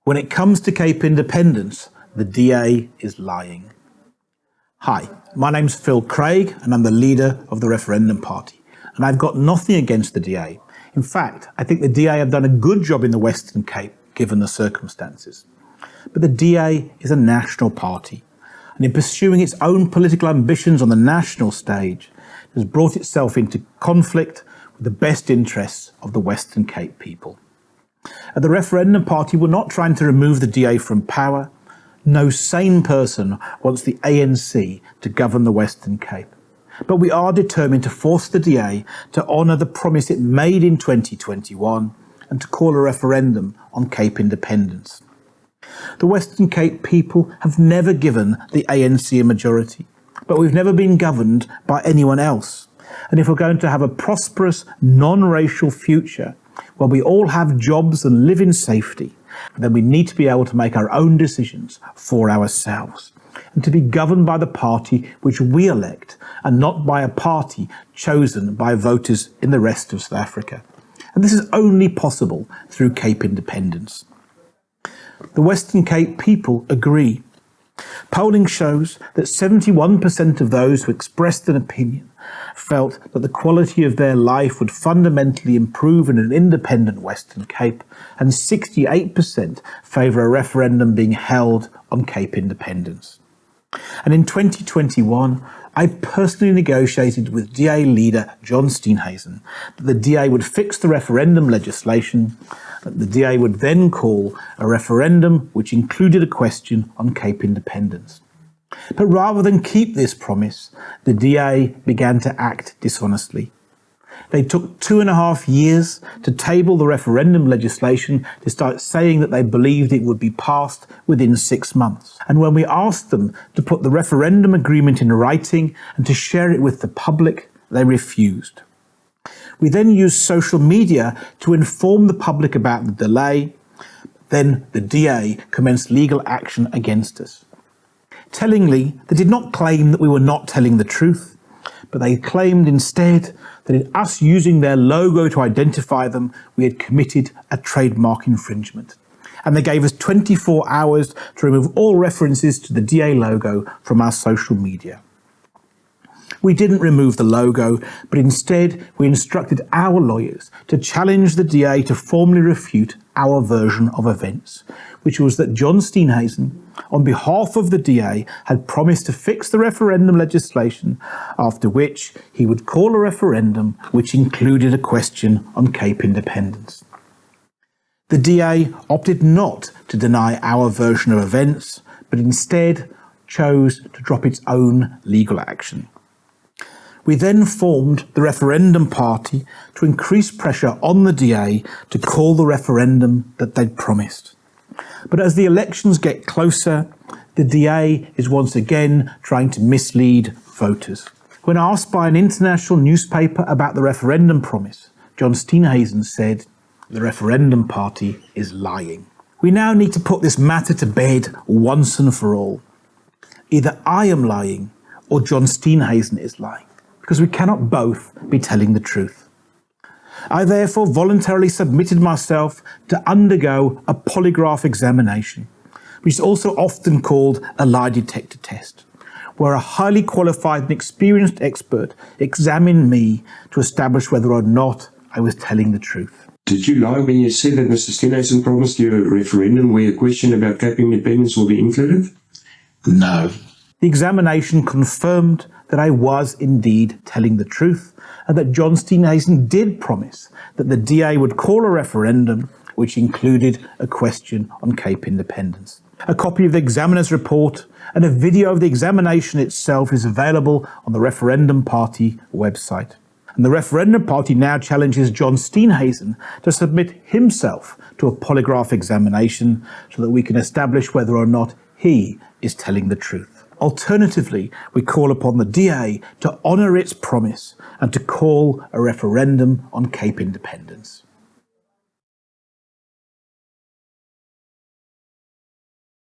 When it comes to Cape Independence, the DA is lying. Hi, my name's Phil Craig and I'm the leader of the Referendum Party. And I've got nothing against the DA. In fact, I think the DA have done a good job in the Western Cape, given the circumstances. But the DA is a national party, and in pursuing its own political ambitions on the national stage, it has brought itself into conflict with the best interests of the Western Cape people. At the Referendum Party, we're not trying to remove the DA from power. No sane person wants the ANC to govern the Western Cape. But we are determined to force the DA to honour the promise it made in 2021 and to call a referendum on Cape Independence. The Western Cape people have never given the ANC a majority, but we've never been governed by anyone else. And if we're going to have a prosperous, non-racial future, where we all have jobs and live in safety, then we need to be able to make our own decisions for ourselves and to be governed by the party which we elect and not by a party chosen by voters in the rest of South Africa. And this is only possible through Cape Independence. The Western Cape people agree. Polling shows that 71% of those who expressed an opinion felt that the quality of their life would fundamentally improve in an independent Western Cape, and 68% favour a referendum being held on Cape Independence. And in 2021, I personally negotiated with DA leader John Steenhuisen that the DA would fix the referendum legislation, that the DA would then call a referendum which included a question on Cape Independence. But rather than keep this promise, the DA began to act dishonestly. They took 2.5 years to table the referendum legislation to start saying that they believed it would be passed within 6 months. And when we asked them to put the referendum agreement in writing and to share it with the public, they refused. We then used social media to inform the public about the delay. Then the DA commenced legal action against us. Tellingly, they did not claim that we were not telling the truth, but they claimed instead that in us using their logo to identify them, we had committed a trademark infringement. And they gave us 24 hours to remove all references to the DA logo from our social media. We didn't remove the logo, but instead we instructed our lawyers to challenge the DA to formally refute our version of events, which was that John Steenhuisen, on behalf of the DA, had promised to fix the referendum legislation, after which he would call a referendum which included a question on Cape Independence. The DA opted not to deny our version of events, but instead chose to drop its own legal action. We then formed the Referendum Party to increase pressure on the DA to call the referendum that they'd promised. But as the elections get closer, the DA is once again trying to mislead voters. When asked by an international newspaper about the referendum promise, John Steenhuisen said, "The Referendum Party is lying." We now need to put this matter to bed once and for all. Either I am lying or John Steenhuisen is lying, because we cannot both be telling the truth. I therefore voluntarily submitted myself to undergo a polygraph examination, which is also often called a lie detector test, where a highly qualified and experienced expert examined me to establish whether or not I was telling the truth. Did you lie when you said that Mr. Steenhuisen promised you a referendum where a question about Cape Independence will be included? No. The examination confirmed that I was indeed telling the truth, and that John Steenhuisen did promise that the DA would call a referendum which included a question on Cape Independence. A copy of the examiner's report and a video of the examination itself is available on the Referendum Party website. And the Referendum Party now challenges John Steenhuisen to submit himself to a polygraph examination so that we can establish whether or not he is telling the truth. Alternatively, we call upon the DA to honour its promise and to call a referendum on Cape Independence.